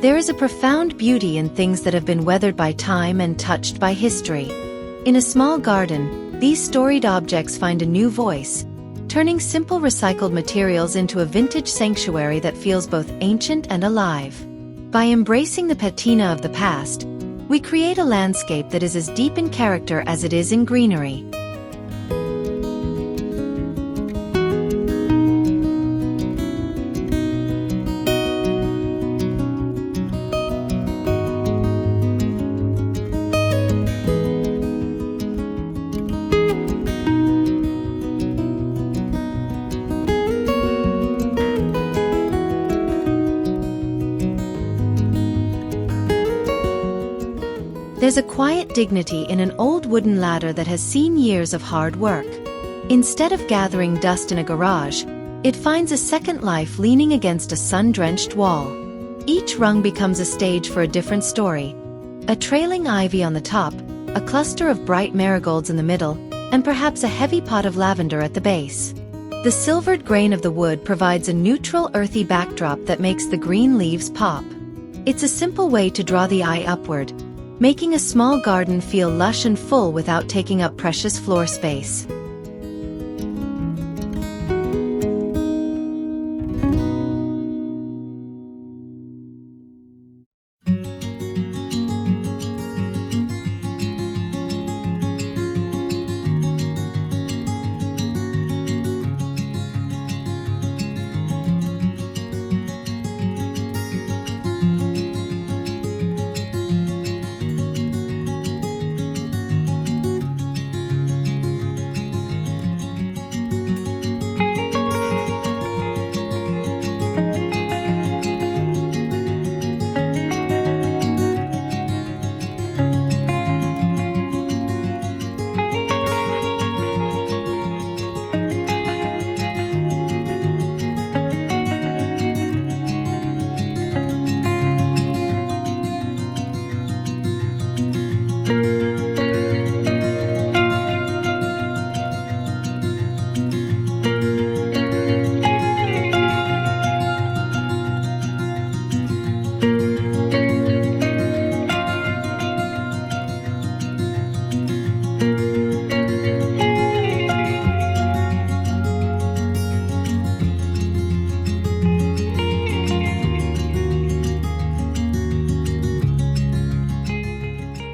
There is a profound beauty in things that have been weathered by time and touched by history. In a small garden, these storied objects find a new voice, turning simple recycled materials into a vintage sanctuary that feels both ancient and alive. By embracing the patina of the past, we create a landscape that is as deep in character as it is in greenery. There's a quiet dignity in an old wooden ladder that has seen years of hard work. Instead of gathering dust in a garage, it finds a second life leaning against a sun-drenched wall. Each rung becomes a stage for a different story. A trailing ivy on the top, a cluster of bright marigolds in the middle, and perhaps a heavy pot of lavender at the base. The silvered grain of the wood provides a neutral, earthy backdrop that makes the green leaves pop. It's a simple way to draw the eye upward, making a small garden feel lush and full without taking up precious floor space.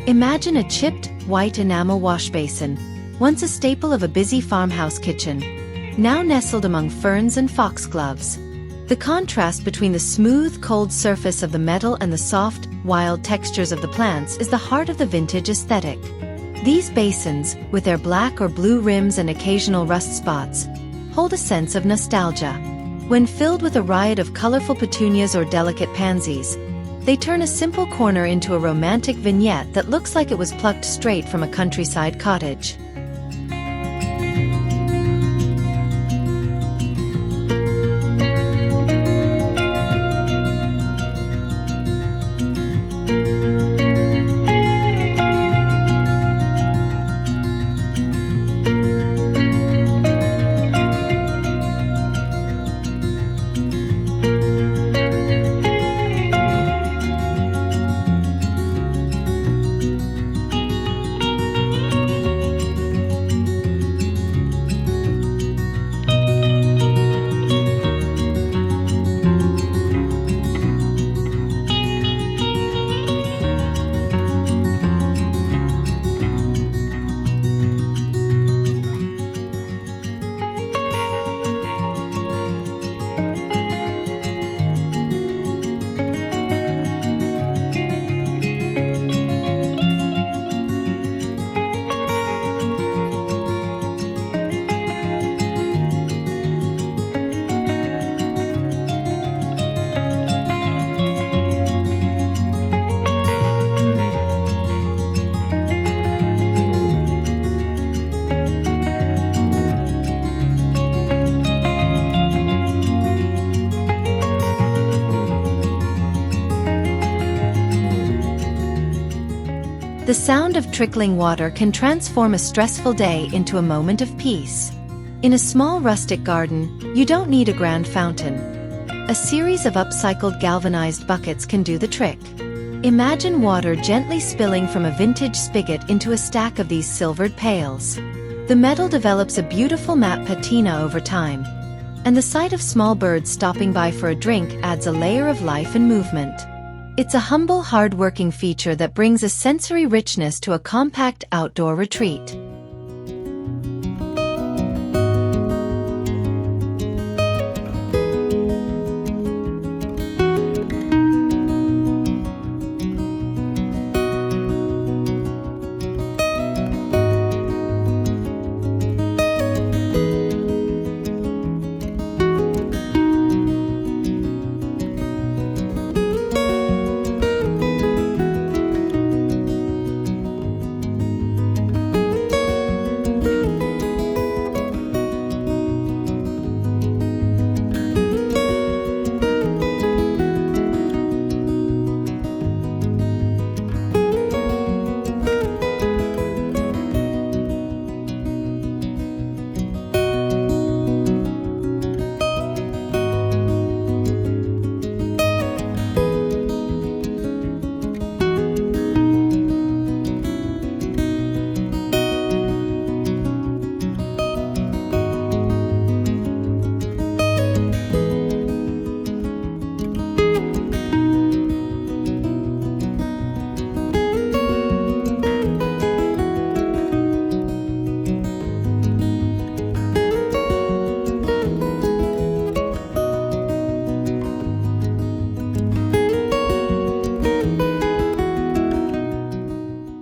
Imagine a chipped, white enamel wash basin, once a staple of a busy farmhouse kitchen, now nestled among ferns and foxgloves. The contrast between the smooth, cold surface of the metal and the soft, wild textures of the plants is the heart of the vintage aesthetic. These basins, with their black or blue rims and occasional rust spots, hold a sense of nostalgia. When filled with a riot of colorful petunias or delicate pansies, they turn a simple corner into a romantic vignette that looks like it was plucked straight from a countryside cottage. The sound of trickling water can transform a stressful day into a moment of peace. In a small rustic garden, you don't need a grand fountain. A series of upcycled galvanized buckets can do the trick. Imagine water gently spilling from a vintage spigot into a stack of these silvered pails. The metal develops a beautiful matte patina over time, and the sight of small birds stopping by for a drink adds a layer of life and movement. It's a humble, hard-working feature that brings a sensory richness to a compact outdoor retreat.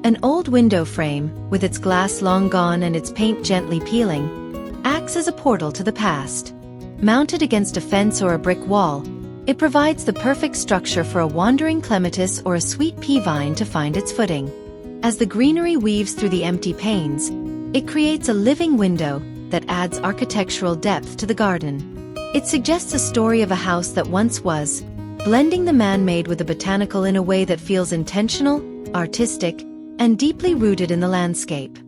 An old window frame, with its glass long gone and its paint gently peeling, acts as a portal to the past. Mounted against a fence or a brick wall, it provides the perfect structure for a wandering clematis or a sweet pea vine to find its footing. As the greenery weaves through the empty panes, it creates a living window that adds architectural depth to the garden. It suggests a story of a house that once was, blending the man-made with the botanical in a way that feels intentional, artistic, and deeply rooted in the landscape.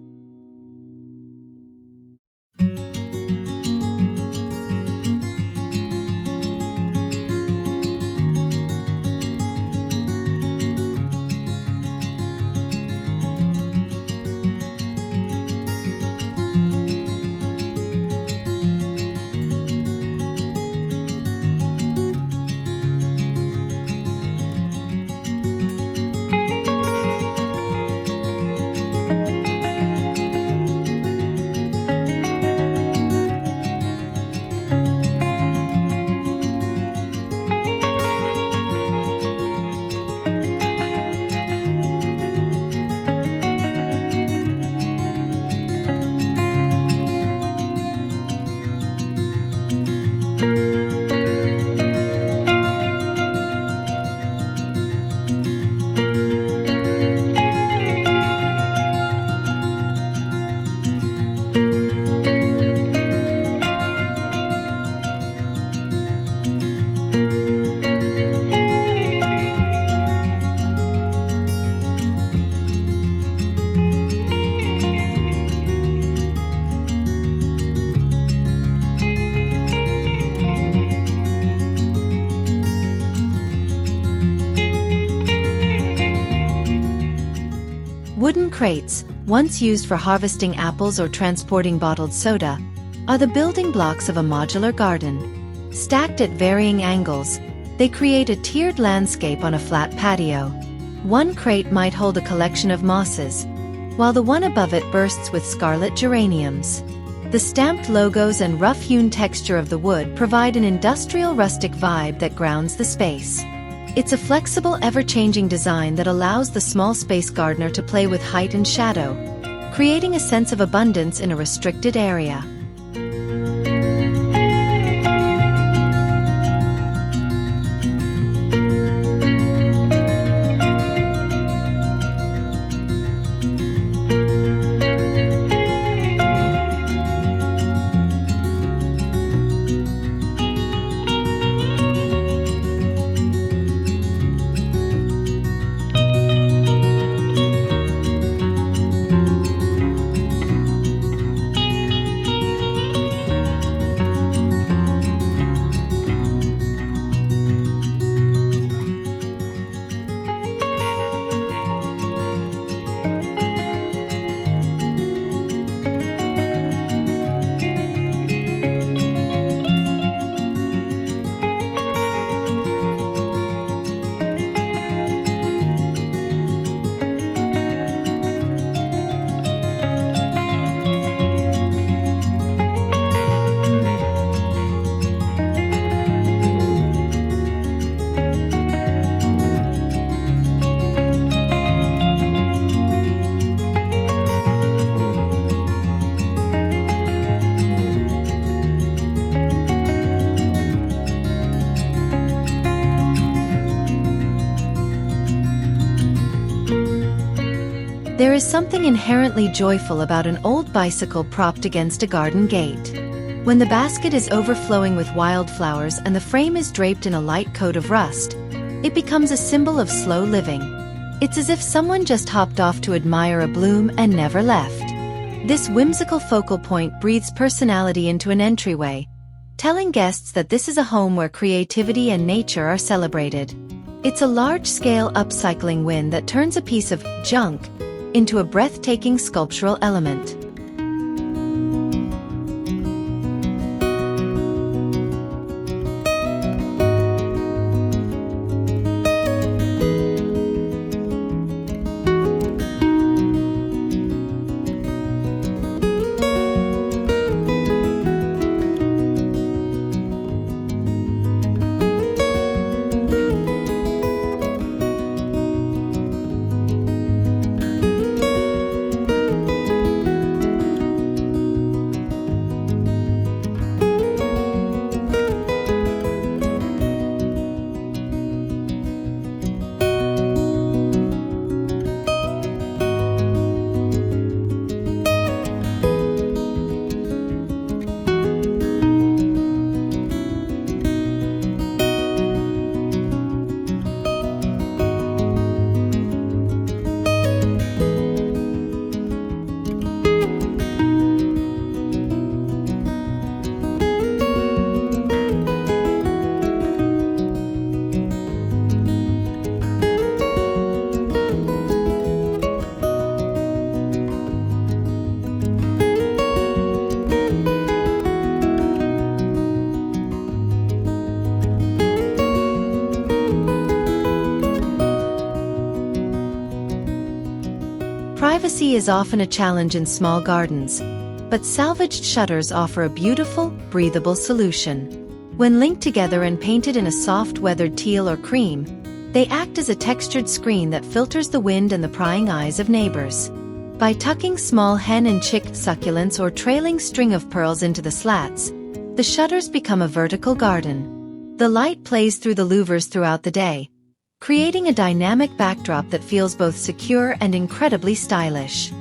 Wooden crates, once used for harvesting apples or transporting bottled soda, are the building blocks of a modular garden. Stacked at varying angles, they create a tiered landscape on a flat patio. One crate might hold a collection of mosses, while the one above it bursts with scarlet geraniums. The stamped logos and rough-hewn texture of the wood provide an industrial rustic vibe that grounds the space. It's a flexible, ever-changing design that allows the small space gardener to play with height and shadow, creating a sense of abundance in a restricted area. There is something inherently joyful about an old bicycle propped against a garden gate. When the basket is overflowing with wildflowers and the frame is draped in a light coat of rust, it becomes a symbol of slow living. It's as if someone just hopped off to admire a bloom and never left. This whimsical focal point breathes personality into an entryway, telling guests that this is a home where creativity and nature are celebrated. It's a large-scale upcycling win that turns a piece of junk into a breathtaking sculptural element. Privacy is often a challenge in small gardens, but salvaged shutters offer a beautiful, breathable solution. When linked together and painted in a soft weathered teal or cream, they act as a textured screen that filters the wind and the prying eyes of neighbors. By tucking small hen and chick succulents or trailing string of pearls into the slats, the shutters become a vertical garden. The light plays through the louvers throughout the day, creating a dynamic backdrop that feels both secure and incredibly stylish.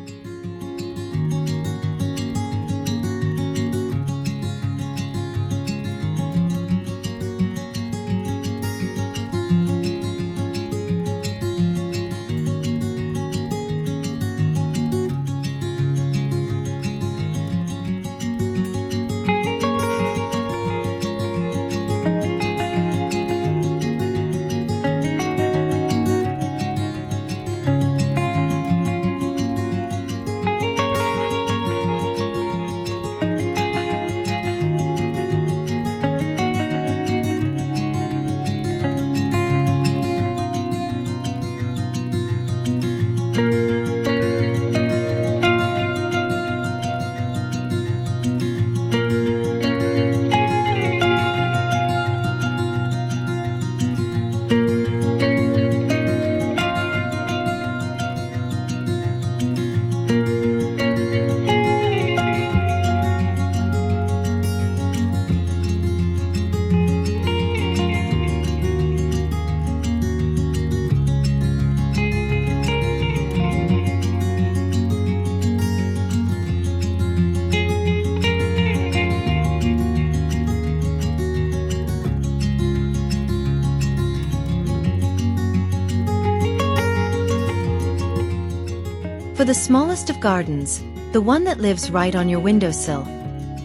For the smallest of gardens, the one that lives right on your windowsill,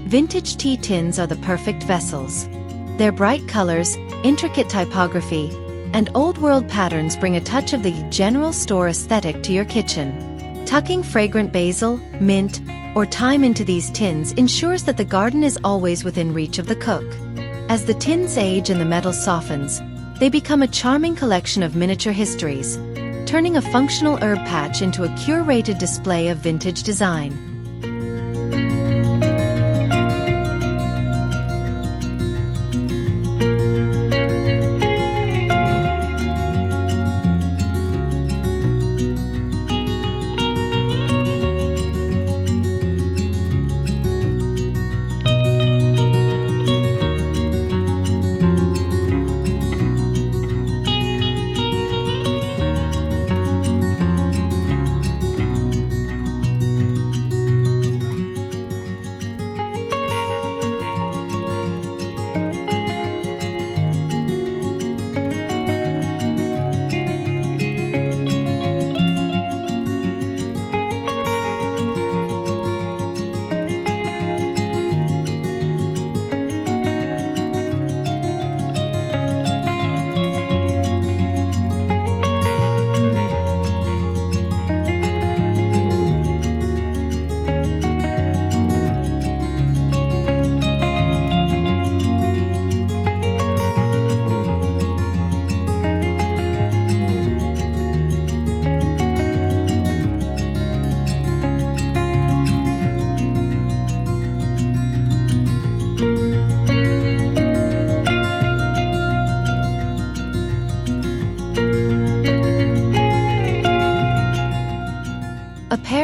vintage tea tins are the perfect vessels. Their bright colors, intricate typography, and old-world patterns bring a touch of the general store aesthetic to your kitchen. Tucking fragrant basil, mint, or thyme into these tins ensures that the garden is always within reach of the cook. As the tins age and the metal softens, they become a charming collection of miniature histories, turning a functional herb patch into a curated display of vintage design.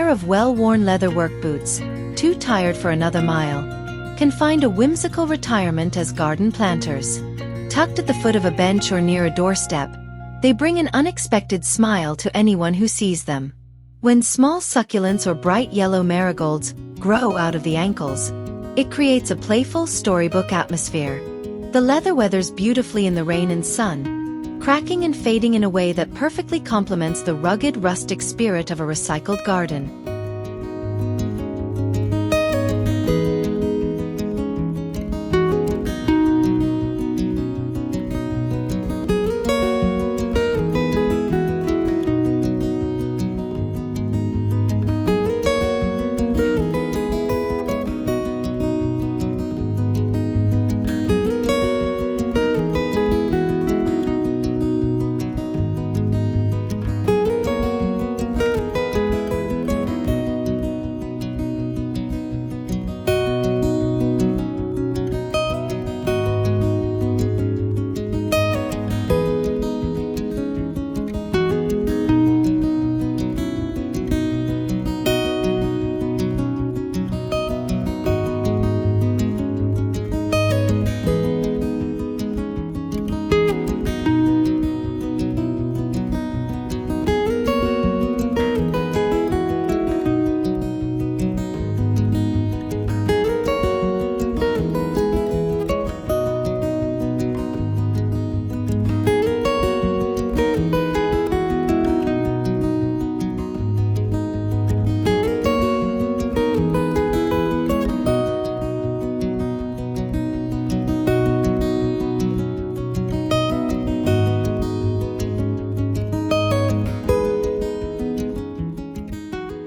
pair of well-worn leather work boots, too tired for another mile, can find a whimsical retirement as garden planters. Tucked at the foot of a bench or near a doorstep, they bring an unexpected smile to anyone who sees them. When small succulents or bright yellow marigolds grow out of the ankles, it creates a playful storybook atmosphere. The leather weathers beautifully in the rain and sun, cracking and fading in a way that perfectly complements the rugged, rustic spirit of a recycled garden.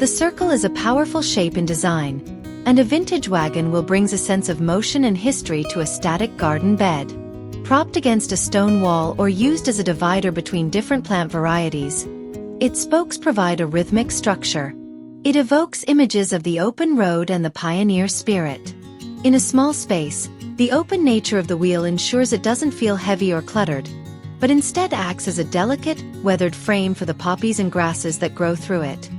The circle is a powerful shape and design, and a vintage wagon will brings a sense of motion and history to a static garden bed. Propped against a stone wall or used as a divider between different plant varieties, its spokes provide a rhythmic structure. It evokes images of the open road and the pioneer spirit. In a small space, the open nature of the wheel ensures it doesn't feel heavy or cluttered, but instead acts as a delicate, weathered frame for the poppies and grasses that grow through it.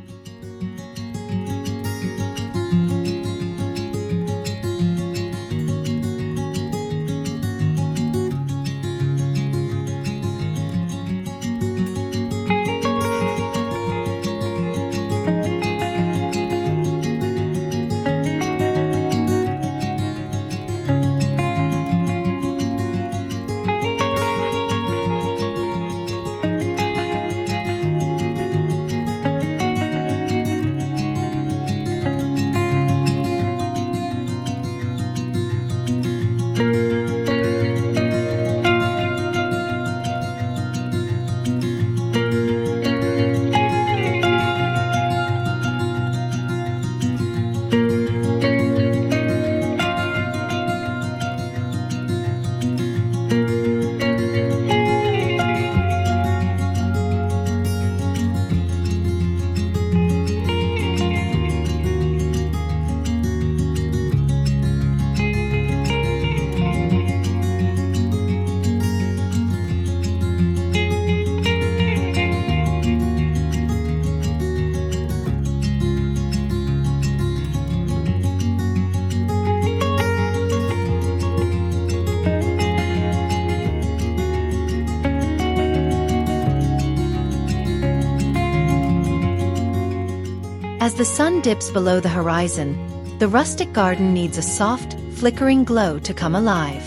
As the sun dips below the horizon, the rustic garden needs a soft, flickering glow to come alive.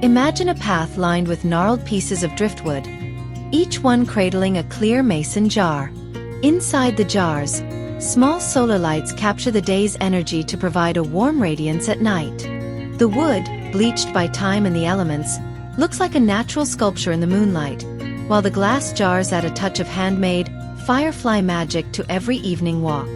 Imagine a path lined with gnarled pieces of driftwood, each one cradling a clear mason jar. Inside the jars, small solar lights capture the day's energy to provide a warm radiance at night. The wood, bleached by time and the elements, looks like a natural sculpture in the moonlight, while the glass jars add a touch of handmade, firefly magic to every evening walk.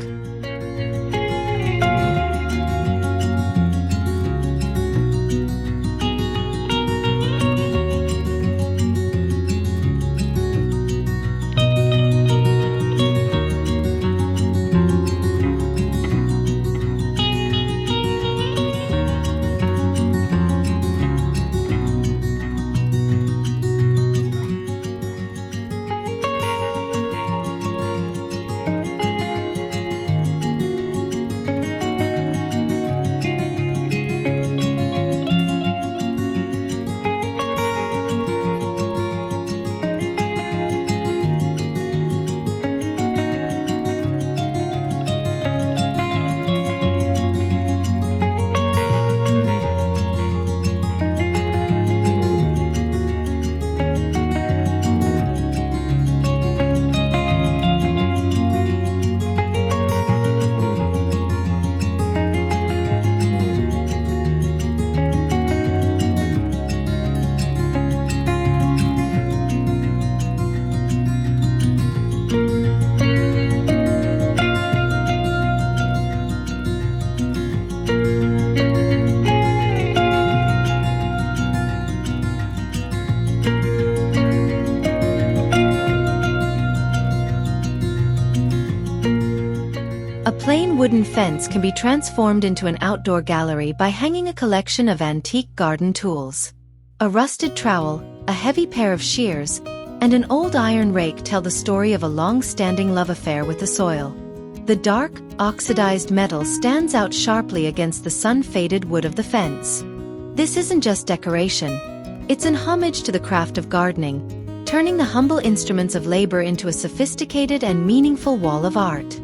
plain wooden fence can be transformed into an outdoor gallery by hanging a collection of antique garden tools. A rusted trowel, a heavy pair of shears, and an old iron rake tell the story of a long-standing love affair with the soil. The dark, oxidized metal stands out sharply against the sun-faded wood of the fence. This isn't just decoration. It's an homage to the craft of gardening, turning the humble instruments of labor into a sophisticated and meaningful wall of art.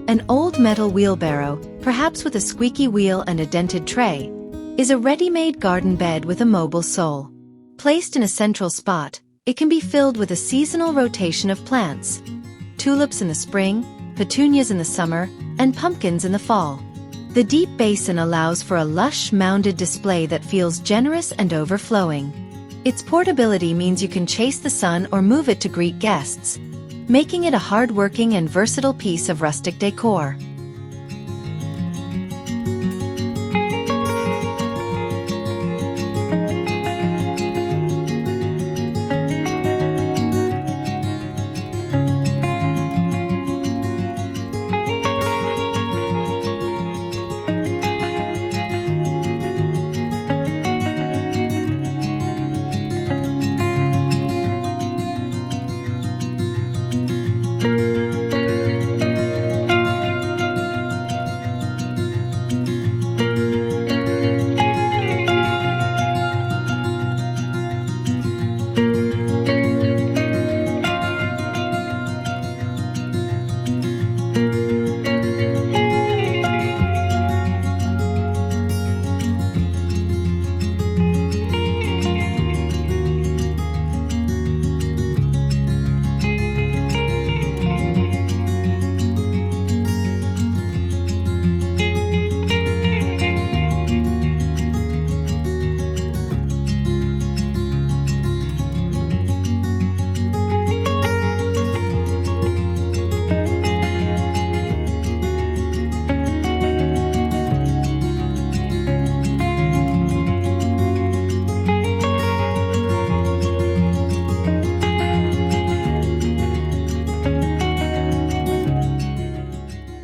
An old metal wheelbarrow, perhaps with a squeaky wheel and a dented tray, is a ready-made garden bed with a mobile sole. Placed in a central spot, it can be filled with a seasonal rotation of plants: tulips in the spring, petunias in the summer, and pumpkins in the fall. The deep basin allows for a lush, mounded display that feels generous and overflowing. Its portability means you can chase the sun or move it to greet guests, making it a hard-working and versatile piece of rustic decor.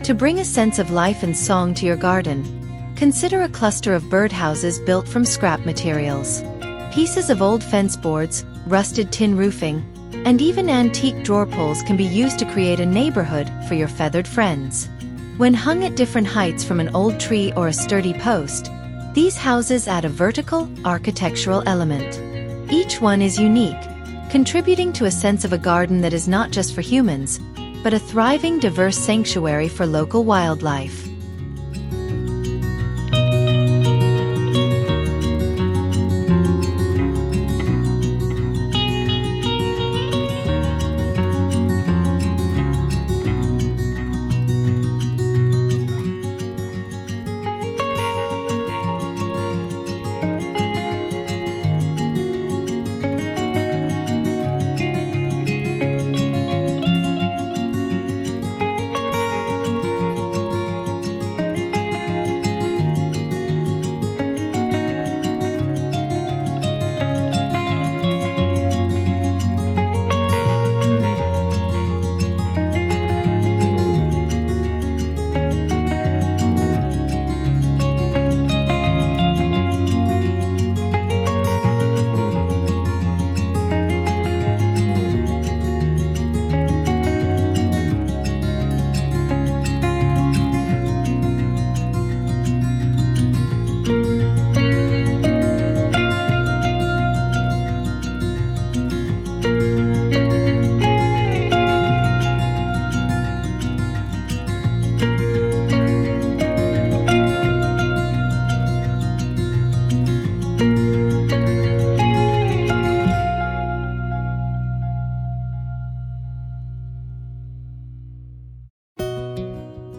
To bring a sense of life and song to your garden, consider a cluster of birdhouses built from scrap materials. Pieces of old fence boards, rusted tin roofing, and even antique drawer pulls can be used to create a neighborhood for your feathered friends. When hung at different heights from an old tree or a sturdy post, these houses add a vertical, architectural element. Each one is unique, contributing to a sense of a garden that is not just for humans, but a thriving, diverse sanctuary for local wildlife.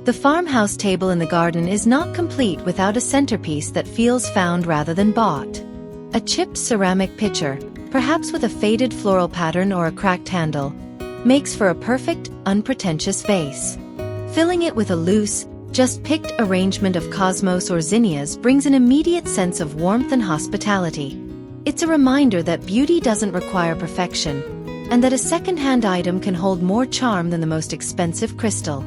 The farmhouse table in the garden is not complete without a centerpiece that feels found rather than bought. A chipped ceramic pitcher, perhaps with a faded floral pattern or a cracked handle, makes for a perfect, unpretentious vase. Filling it with a loose, just-picked arrangement of cosmos or zinnias brings an immediate sense of warmth and hospitality. It's a reminder that beauty doesn't require perfection, and that a second-hand item can hold more charm than the most expensive crystal.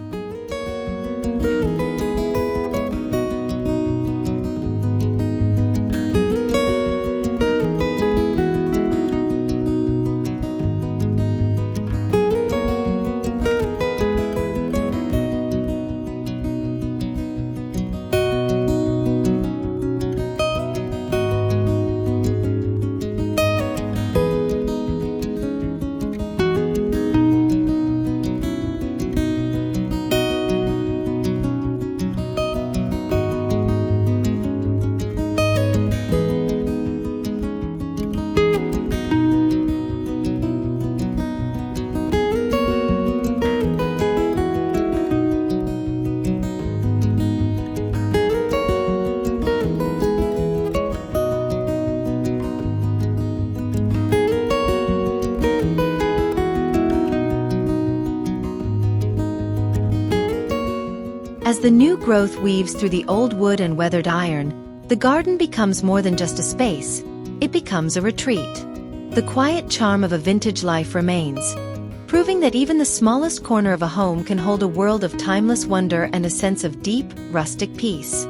As the new growth weaves through the old wood and weathered iron, the garden becomes more than just a space, it becomes a retreat. The quiet charm of a vintage life remains, proving that even the smallest corner of a home can hold a world of timeless wonder and a sense of deep, rustic peace.